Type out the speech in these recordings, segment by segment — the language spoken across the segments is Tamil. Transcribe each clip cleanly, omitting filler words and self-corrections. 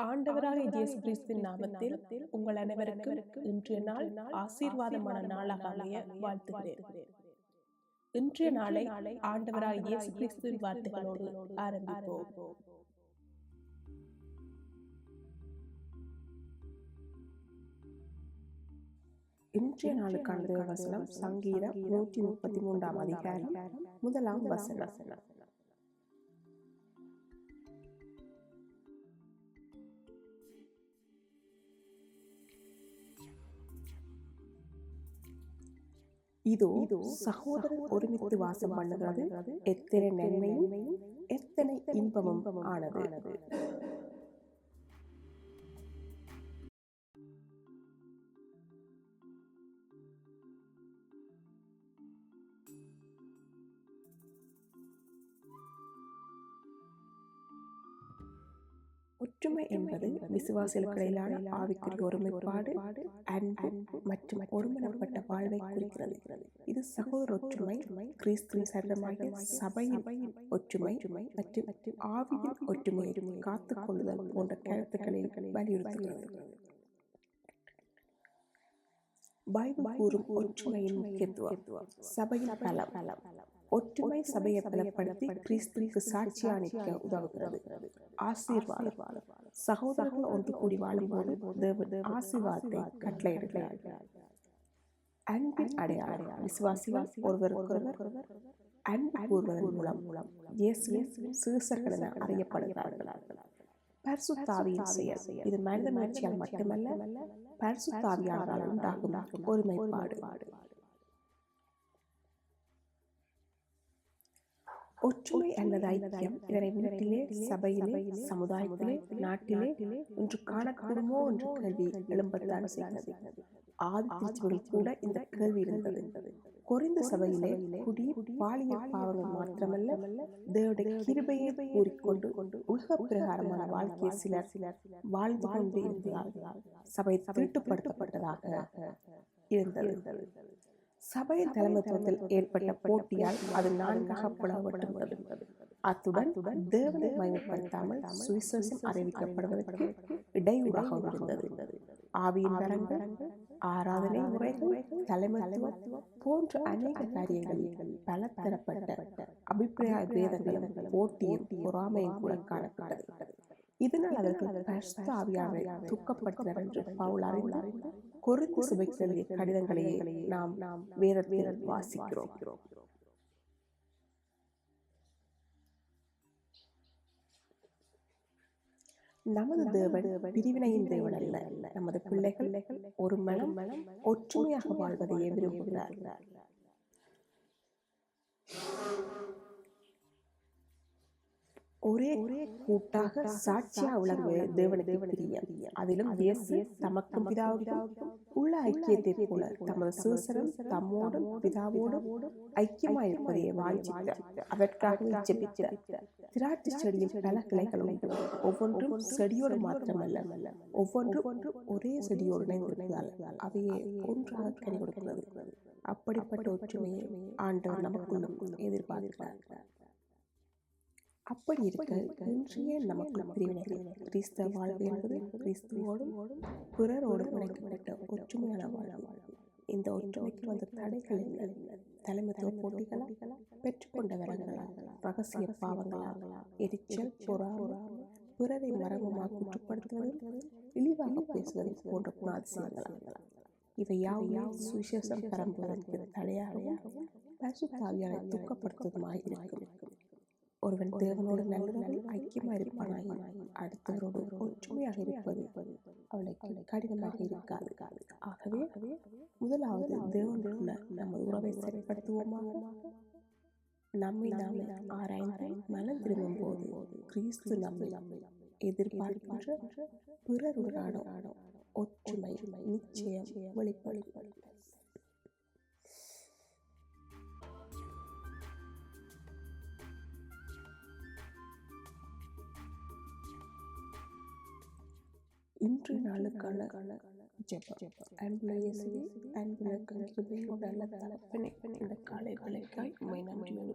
ஆண்டவராகிய இயேசு கிறிஸ்துவின் நாமத்தில் உங்கள் அனைவருக்கும் இன்றைய நாள் ஆசீர்வாதமான நாளாக அமைய வாழ்த்துகிறேன். இன்றைய நாளை ஆண்டவராகிய இயேசு கிறிஸ்துவின் வார்த்தைகளோடு ஆரம்பிப்போம். இன்றைய நாளுக்கான தேவ வசனம் சங்கீதம் 133 அதிகாரம் 1 வசனம். இதோ சகோதரர் ஒருமித்து வாசம் பண்ணுகிறது எத்தனை நன்மையும் எத்தனை இன்பமும் ஆனது. ஒற்றுமை என்பது விசுவாசிகளுக்கிடையிலான ஆவிக்குரிய ஒருமைப்பாடு, அன்பு மற்றும் ஒருமனப்பட்ட வாழ்வை குறிக்கிறது. இது சகோதர ஒற்றுமை, கிறிஸ்துவின் சரீரமாகிய சபையின் ஒற்றுமை மற்றும் ஆவியின் ஒற்றுமையை காத்துக் கொள்ளுதல் போன்ற கருத்துக்களை வலியுறுத்துகிறது. பைபிள் கூறும் ஒற்றுமையின் முக்கியத்துவம். சபையின் பலம். ஒற்றுமை சபையை பலப்படுத்தி கிறிஸ்துவுக்கு சாட்சியாக நிற்க உதவுகிறது. ஆசீர்வாதம். சகோதரர்கள் ஒன்று கூடி வாழும்போது தேவன் ஆசீர்வாதத்தை கட்டளையிடுகிறார். அன்பின் அடையாளம். விசுவாசிகள் ஒருவருக்கொருவர் அன்பு கூறுவதன் மூலம் இயேசுவின் சீஷர்கள் என அறியப்படுகிறார்கள். பரிசுத்த ஆவியின் செயல். இது மனித முயற்சியால் மட்டுமல்ல, பரிசுத்த ஆவியானவரால் உண்டாகும் ஒருமைப்பாடு. ஒற்றுமை அல்லது ஐக்கியம் இதனை வீட்டிலே, சபையிலே, சமுதாயத்திலே, நாட்டிலே இன்று காணக்கூடுமோ என்ற கேள்வி எழும்பத்தான் செய்கிறது. ஆதி திருச்சபையில் கூட இந்த கேள்வி இருந்தது. கொரிந்து சபையிலே குடி பாலியல் பாவங்கள் மாத்திரமல்ல, தேவனுடைய கிருபையை கூறிக்கொண்டு உலக பிரகாரமான வாழ்க்கையை சிலர் வாழ்ந்து கொண்டு இருந்தார்கள். சபை தீட்டுப்படுத்தப்பட்டதாக இருந்தது. சபையின் தலைமைத்துவத்தில் ஏற்பட்ட போட்டியால் அது 4ஆக பிளவுபட்டுள்ளது. அத்துடன் தேவனை மகிமைப்படுத்தாமல் சுவிசேஷம் அறிவிக்கப்படுவதற்கு இடையூறாக இருந்தது. ஆவியின் வரங்கள், ஆராதனை முறைகள், தலைமைத்துவம் போன்ற அநேக காரியங்களில் பலதரப்பட்ட அபிப்பிராய பேதங்களும் போட்டியும் பொறாமையும் கூட காணப்பட்டது. இதனால் அவர்கள் பரிசுத்த ஆவியானவரை துக்கப்பட்டனர் என்று பவுல் அறிந்தார். கொரிந்து சபைக்கு எழுதிய கடிதங்களையே நாம் வேதத்தில் வாசிக்கிறோம். நமது தேவன் பிரிவினையின் தேவன் அல்ல. நமது பிள்ளைகள் ஒரு மனம் ஒற்றுமையாக வாழ்வதையே விரும்புகிறார். ஒரே கூட்டாக சாட்சியா விளங்குவது தேவனுக்கு பிரியம். அதிலும் இயேசு தமக்கும் பிதாவுக்கும் உள்ள ஐக்கியத்தை போல தமது சீசரும் தம்மோடும் பிதாவோடும் ஐக்கியமாயிருப்பதையே வாஞ்சித்தார். அதற்காகவே ஜெபித்தார். திராட்சை செடியில் பல கிளைகள் உண்டு. ஒவ்வொன்றும் செடியோடு மாத்திரமல்ல, ஒவ்வொன்றும் ஒரே செடியோடு இணைந்திருப்பதால் அவையே ஒன்றாக கனி கொடுக்கிறது. அப்படிப்பட்ட ஒற்றுமையை ஆண்டவர் நமக்குள்ளும் எதிர்பார்க்கிறார். அப்படி இருக்க இன்றைய நமக்கு பிரிவினைகள். கிறிஸ்தவ வாழ்வு என்பது கிறிஸ்துவோடும் பிறரோடும் இணைக்கப்பட்ட ஒற்றுமையான வாழ்வு. இந்த ஒற்றுமைக்கு வந்த தடைகள் என்ன? தலைமைத்துவ போட்டிகளா, பெற்றுக்கொண்ட வரங்களா, ரகசிய பாவங்களா, எரிச்சல், பொறாமை, பிறரை மரபமாக குற்றப்படுத்துவது, இழிவாக பேசுவது போன்ற குணாதிசயங்களா? இவை யாவும் சுவிசேஷம் பரம்புவதற்கு தடையாகவும் பரிசுத்த ஆவியாரை துக்கப்படுத்துவதுமாக இருக்கும். ஒருவன் தேவனோடு நல்லுறவில் ஐக்கியமாக இருப்பானாகி அடுத்தவரோடு ஒற்றுமையாக இருப்பது அவளுக்கு கடினமாக இருக்காது. ஆகவே முதலாவது தேவனுள்ள நமது உறவை சரிப்படுத்துவோமாக. நம்மை நாமே ஆராய்ந்து மனம் திரும்பும் போது கிறிஸ்து நம்மை எதிர்பார்க்கின்ற பிறருடனான ஒற்றுமை நிச்சயம் வெளிப்படும். இன்று நாளுக்கான ஜெபம். அன்புள்ள இயேசுவே, அன்புள்ள கிருபையோடு நல்ல தகப்பனே, இந்த காலை வேளைக்காய் உம்மை நன்றியோடு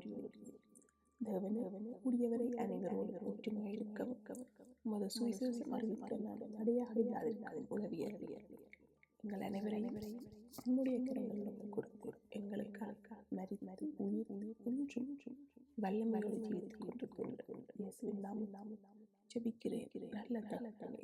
தேவனே, கூடியவரை அனைவரோடு ஒற்றுமையாக இருக்கவும் உமது உமது சுவிசேஷம் அறிவிக்க நான் தடையாக இல்லாதிருக்கும் உதவியர்கள் எங்கள் அனைவரையும் நம்முடைய கரங்களில் கொடுத்து எங்களுக்காக மரித்து உயிர் என்றும் வல்லமையோடு ஜீவித்துக் கொண்டிருக்கின்ற இயேசுவின் நாமம் ஜெபிக்கிறேன் நல்ல தகப்பனே.